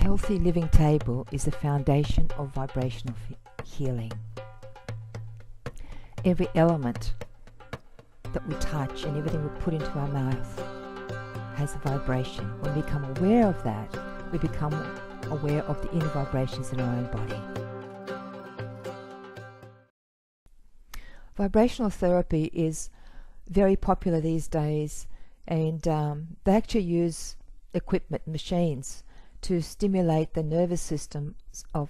healthy living table is the foundation of vibrational healing. Every element that we touch and everything we put into our mouth has a vibration. When we become aware of that, we become aware of the inner vibrations in our own body. Vibrational therapy is very popular these days, and they actually use equipment, machines, to stimulate the nervous systems of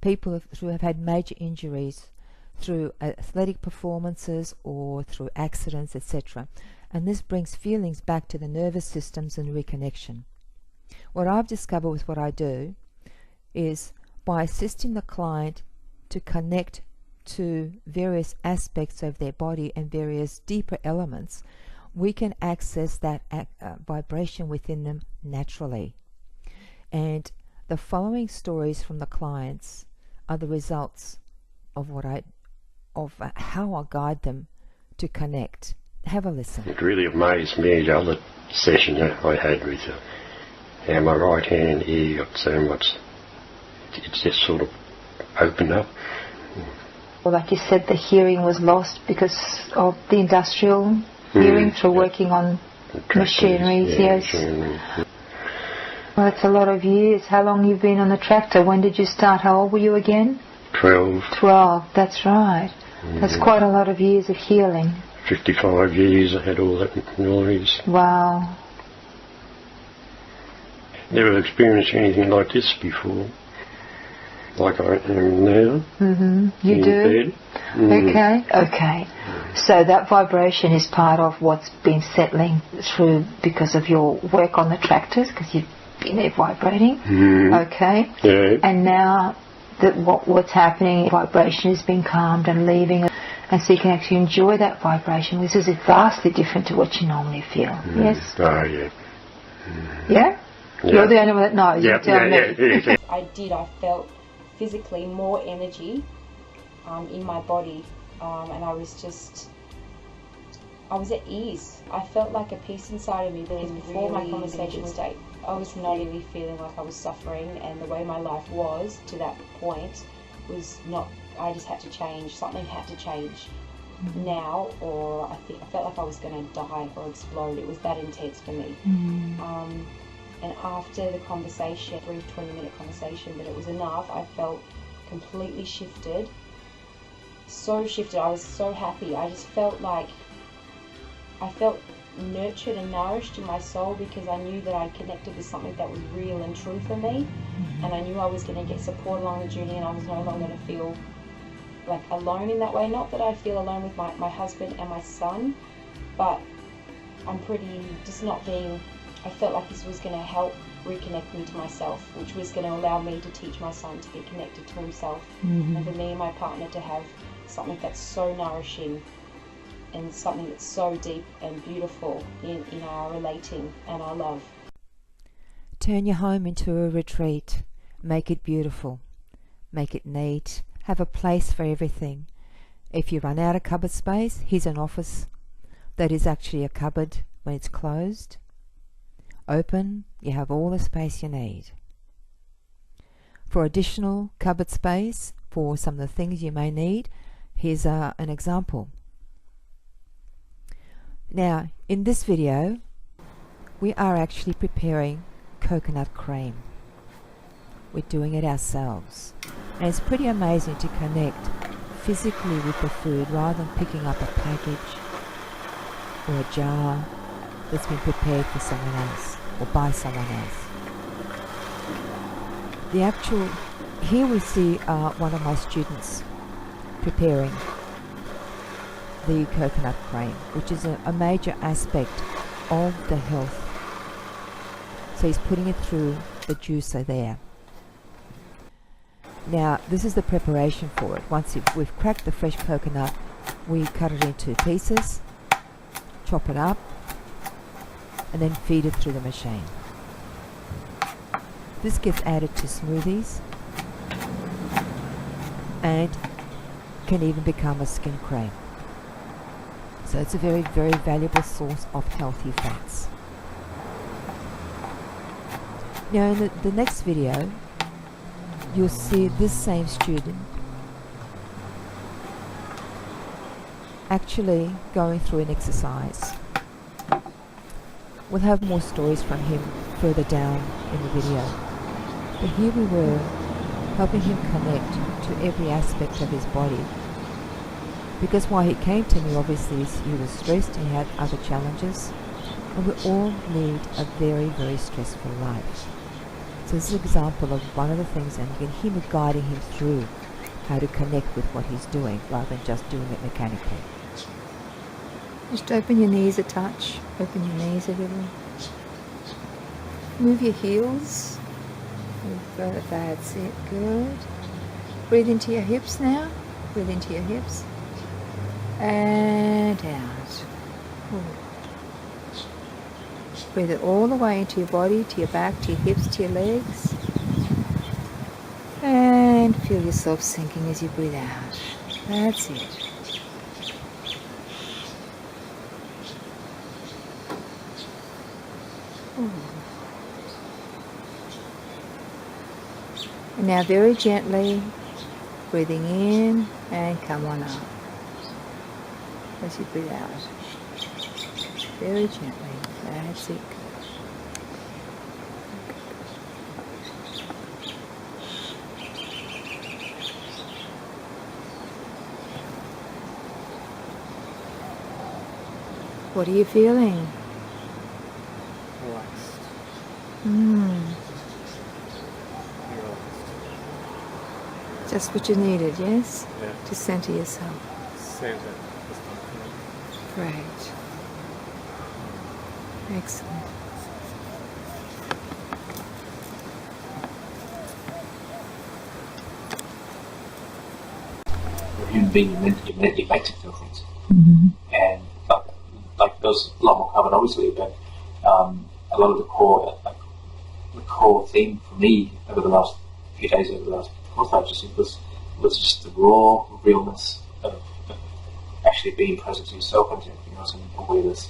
people who have had major injuries through athletic performances or through accidents, etc. And this brings feelings back to the nervous systems and reconnection. What I've discovered with what I do is by assisting the client to connect to various aspects of their body and various deeper elements, we can access that vibration within them naturally. And the following stories from the clients are the results of how I guide them to connect. Have a listen. It really amazed me, the other session that I had with how my right hand ear got so much, it's just sort of opened up. Well, like you said, the hearing was lost because of the industrial hearing through working on machineries, yes. Machinery. Well, it's a lot of years. How long you've been on the tractor? When did you start? How old were you again? 12. 12, that's right. That's quite a lot of years of healing. 55 years I had all that noise. Wow. Never experienced anything like this before. Like I am now. You in do? bed. Okay. So that vibration is part of what's been settling through because of your work on the tractors, because you've been there vibrating. Okay. Yeah. And now that what's happening, vibration has been calmed and leaving, and so you can actually enjoy that vibration. This is vastly different to what you normally feel. Yes? Oh, yeah. Yeah? You're the only one that knows. Yeah, You tell me. yeah. I felt physically more energy in my body, and I was at ease. I felt like a peace inside of me, because before my conversation state, I was not really feeling like I was suffering, and the way my life was to that point was not, I just had to change, something had to change now, or I felt like I was going to die or explode. It was that intense for me. And after the conversation, brief 20-minute conversation, but it was enough, I felt completely shifted. So shifted, I was so happy. I just felt like, I felt nurtured and nourished in my soul, because I knew that I connected with something that was real and true for me. And I knew I was going to get support along the journey, and I was no longer going to feel like alone in that way. Not that I feel alone with my husband and my son, but I'm I felt like this was going to help reconnect me to myself, which was going to allow me to teach my son to be connected to himself, and for me and my partner to have something that's so nourishing and something that's so deep and beautiful in our relating and our love. Turn your home into a retreat. Make it beautiful. Make it neat. Have a place for everything. If you run out of cupboard space, here's an office that is actually a cupboard when it's closed. Open, you have all the space you need. For additional cupboard space for some of the things you may need, here's an example. Now, in this video, we are actually preparing coconut cream. We're doing it ourselves. And it's pretty amazing to connect physically with the food rather than picking up a package or a jar that's been prepared for someone else or by someone else. Here we see one of my students preparing the coconut cream, which is a major aspect of the health. So he's putting it through the juicer there. Now this is the preparation for it. Once we've cracked the fresh coconut, we cut it into pieces, chop it up, and then feed it through the machine. This gets added to smoothies and can even become a skin cream. So it's a very, very valuable source of healthy fats. Now in the next video, you'll see this same student actually going through an exercise. We'll have more stories from him further down in the video. But here we were, helping him connect to every aspect of his body. Because why he came to me obviously is he was stressed, he had other challenges, and we all lead a very, very stressful life. So this is an example of one of the things, and you can hear me guiding him through how to connect with what he's doing rather than just doing it mechanically. Just open your knees a touch, open your knees a little. Move your heels. That's it, good. Breathe into your hips now. Breathe into your hips. And out. Good. Breathe it all the way into your body, to your back, to your hips, to your legs. And feel yourself sinking as you breathe out. That's it. And now very gently, breathing in and come on up as you breathe out. Very gently, that's it. What are you feeling? Relaxed. Just what you needed, yes? Yeah. To center yourself. Center. Great. Excellent. Human being, you're meant to feel things. Mm-hmm. And like there's a lot more covered obviously, but a lot of the core theme for me over the last few days, over the last fortnight, was just the raw realness of actually being present to yourself and everything else, and awareness.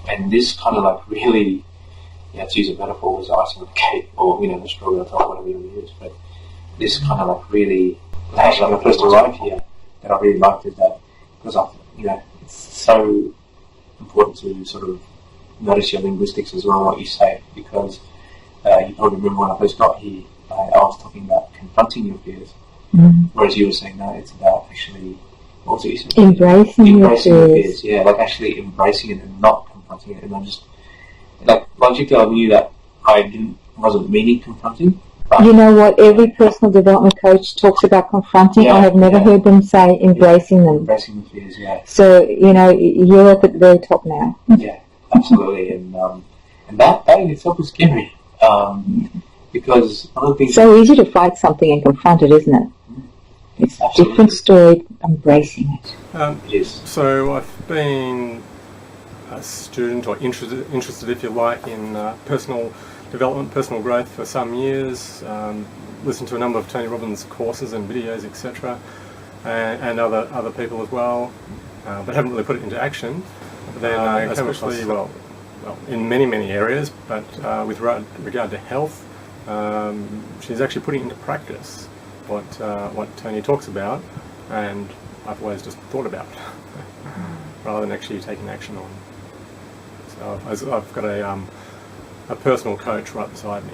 And this kind of like really, to use a metaphor, was icing on the cake, or the strawberry on top, whatever you use. But this kind of like really, actually, when I first arrived here, that I really liked is that because it's so important to sort of notice your linguistics as well, what you say, because you probably remember when I first got here, I was talking about confronting your fears, whereas you were saying no, it's about actually, what was it you said? Embracing your fears. Yeah, like actually embracing it and not confronting it. And I just, like, logically I knew that I wasn't meaning confronting. But You know what? Every personal development coach talks about confronting. I have never heard them say embracing them. Embracing the fears, yeah. So, you're up at the very top now. Yeah, absolutely. And that in itself was scary. Because one of the things... So easy to fight something and confront it, isn't it? It's a different story, embracing it. Yes. So I've been a student, or interested if you like, in personal development, personal growth for some years. Listened to a number of Tony Robbins courses and videos, etc., and other people as well, but haven't really put it into action. But then, especially well, in many areas, but with regard to health, she's actually putting into practice what Tony talks about, and I've always just thought about, rather than actually taking action on. So I've got a personal coach right beside me.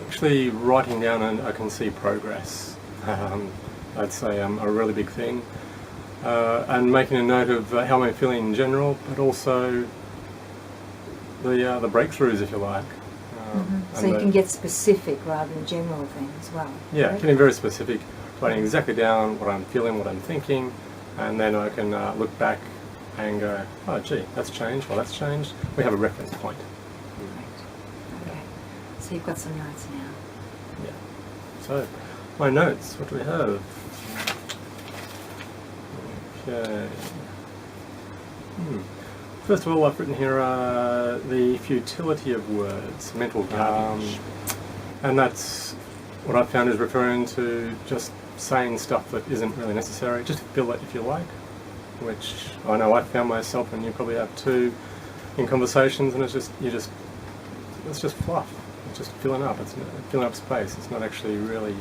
Actually writing down, and I can see progress. I'd say a really big thing. And making a note of how I'm feeling in general, but also the breakthroughs, if you like. So you can get specific rather than general things as well. Yeah, right? getting very specific, writing exactly down what I'm feeling, what I'm thinking, and then I can look back and go, oh gee, that's changed, well that's changed. We have a reference point. Okay. So you've got some notes now. Yeah. So, my notes, what do we have? Okay. First of all, I've written here the futility of words, mental garbage. And that's what I've found is referring to just saying stuff that isn't really necessary, just fill it if you like, which I know I've found myself, and you probably have too, in conversations, and it's just fluff. just filling up. It's filling up space. It's not actually really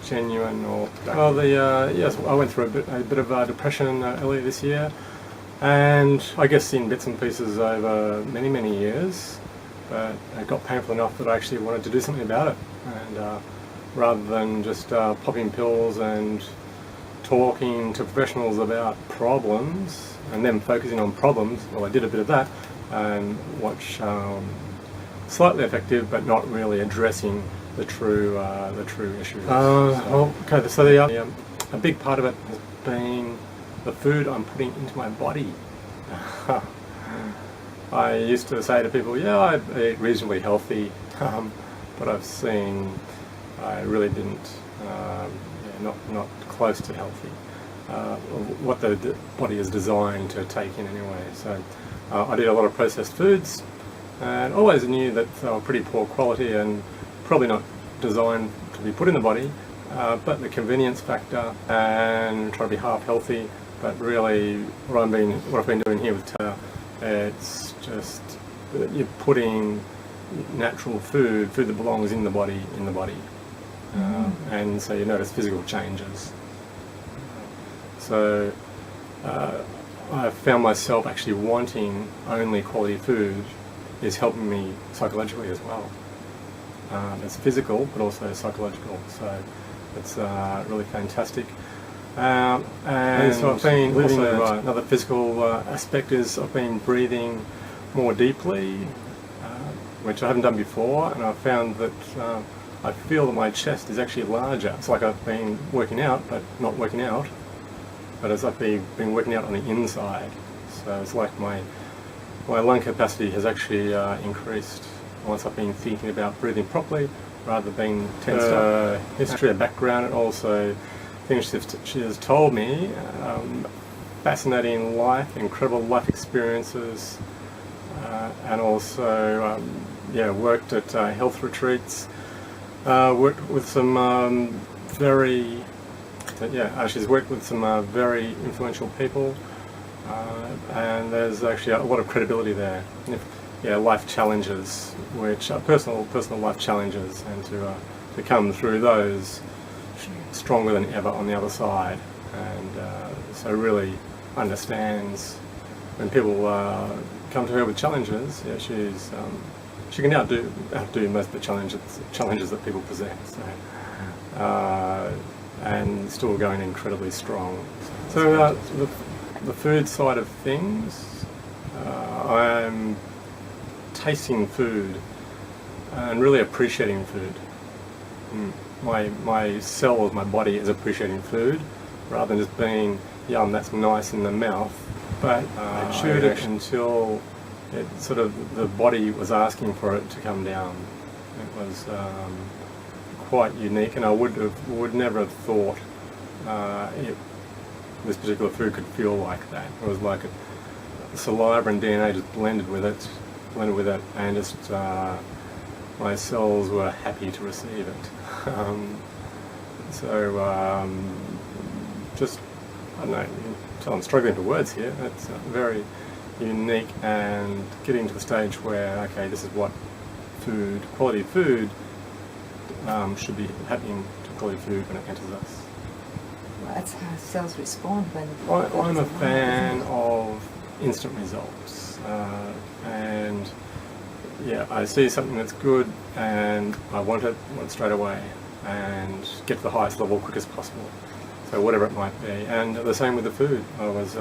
genuine or well. Yes, I went through a bit of depression earlier this year, and I guess in bits and pieces over many years. But it got painful enough that I actually wanted to do something about it, and rather than just popping pills and talking to professionals about problems and then focusing on problems, well, I did a bit of that, and which slightly effective, but not really addressing the true issues. Okay, so a big part of it has been the food I'm putting into my body. I used to say to people, yeah, I eat reasonably healthy, but I've seen I really didn't, not close to healthy. What the body is designed to take in anyway. So I did a lot of processed foods, and always knew that they were pretty poor quality and probably not designed to be put in the body. But the convenience factor and trying to be half healthy, but really what I've been doing here with Tao, it's just you're putting natural food that belongs in the body, and so you notice physical changes. So I found myself actually wanting only quality food is helping me psychologically as well. It's physical but also psychological, so it's really fantastic. And so I've been living another physical aspect is I've been breathing more deeply, which I haven't done before, and I've found that I feel that my chest is actually larger. It's like I've been working out but not working out, but it's like been working out on the inside. So it's like my lung capacity has actually increased once I've been thinking about breathing properly rather than being tensed up. History, background, and also things she has told me, fascinating life, incredible life experiences, and also worked at health retreats, worked with some she's worked with some very influential people, and there's actually a lot of credibility there. Life challenges, which are personal life challenges, and to come through those stronger than ever on the other side, and so really understands when people come to her with challenges. She can outdo most of the challenges that people present. So, and still going incredibly strong. So the food side of things, I'm tasting food and really appreciating food. My cells, my body is appreciating food rather than just being, yum, that's nice in the mouth. But I chewed it until it sort of, the body was asking for it to come down. It was quite unique, and I would never have thought this particular food could feel like that. It was like saliva and DNA just blended with it, and just my cells were happy to receive it. Just, I don't know, until I'm struggling for words here. It's very unique, and getting to the stage where, okay, this is what quality food should be happening to quality food when it enters us. Well, that's how cells respond when... I'm a fan of instant results, and I see something that's good and I want it straight away and get to the highest level quick as possible. So whatever it might be, and the same with the food. I was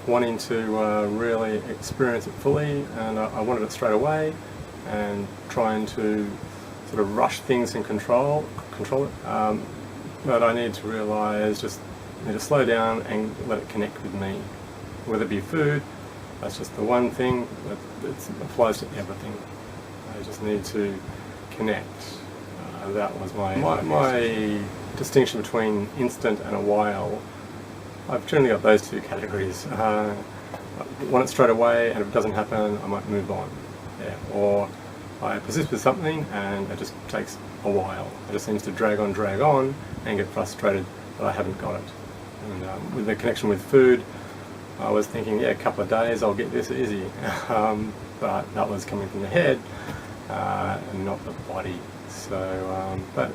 wanting to really experience it fully, and I wanted it straight away, and trying to sort of rush things and control it. But I need to realise, need to slow down and let it connect with me. Whether it be food, that's just the one thing, but it applies to everything. I just need to connect. That was my distinction between instant and a while. I've generally got those two categories. I want it straight away, and if it doesn't happen, I might move on. Or I persist with something, and it just takes a while. It just seems to drag on, and get frustrated that I haven't got it. And with the connection with food, I was thinking, a couple of days, I'll get this easy. But that was coming from the head, and not the body. So, but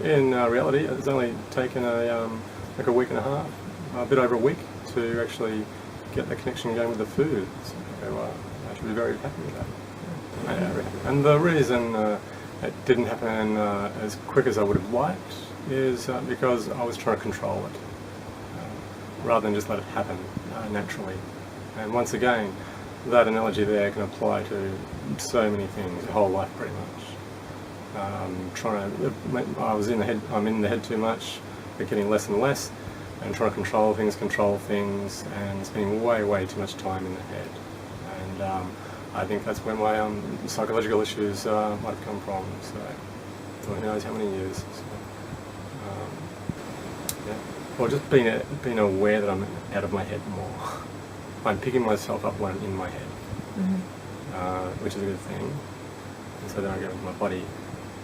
in reality, it's only taken like a week and a half, a bit over a week, to actually get the connection going with the food. So I should be very happy with that. And the reason it didn't happen as quick as I would have liked is because I was trying to control it rather than just let it happen naturally. And once again, that analogy there can apply to so many things, the whole life pretty much. I'm in the head too much, but getting less and less, and trying to control things, and spending way too much time in the head. And I think that's where my psychological issues might have come from. So who knows how many years. So, yeah. Or just being aware that I'm out of my head more. I'm picking myself up when I'm in my head, which is a good thing. And so then I go with my body.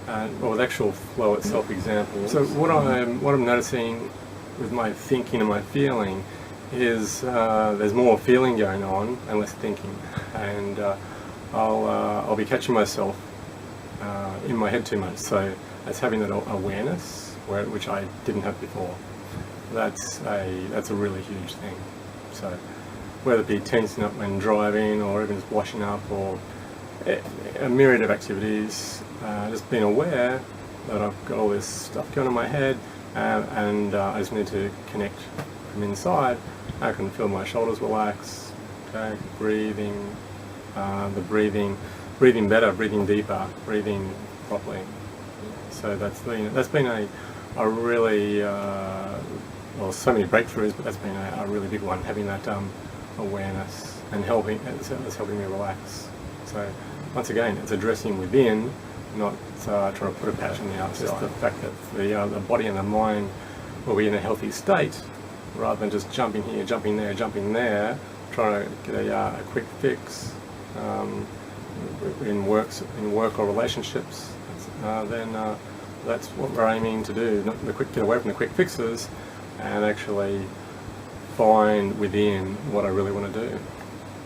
Well, with actual flow itself example. So what I'm noticing with my thinking and my feeling is there's more feeling going on and less thinking, and I'll be catching myself in my head too much. So that's having that awareness which I didn't have before. That's a really huge thing. So whether it be tensing up when driving, or even just washing up, or a myriad of activities, just being aware that I've got all this stuff going on in my head, and I just need to connect from inside. I can feel my shoulders relax, okay, breathing better, breathing deeper, breathing properly. So that's been a really, well, so many breakthroughs, but that's been a really big one, having that awareness and it's helping me relax. So once again, it's addressing within, not trying to put a patch on the outside. Just the fact that the body and the mind will be in a healthy state, rather than just jumping here, jumping there, trying to get a quick fix in work or relationships. Then that's what we're aiming to do. Not get away from the quick fixes, and actually find within what I really want to do.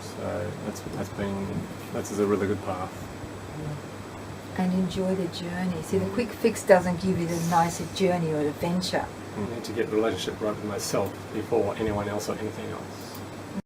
So that's a really good path. And enjoy the journey. See, the quick fix doesn't give you the nicer journey or adventure. I need to get the relationship right with myself before anyone else or anything else.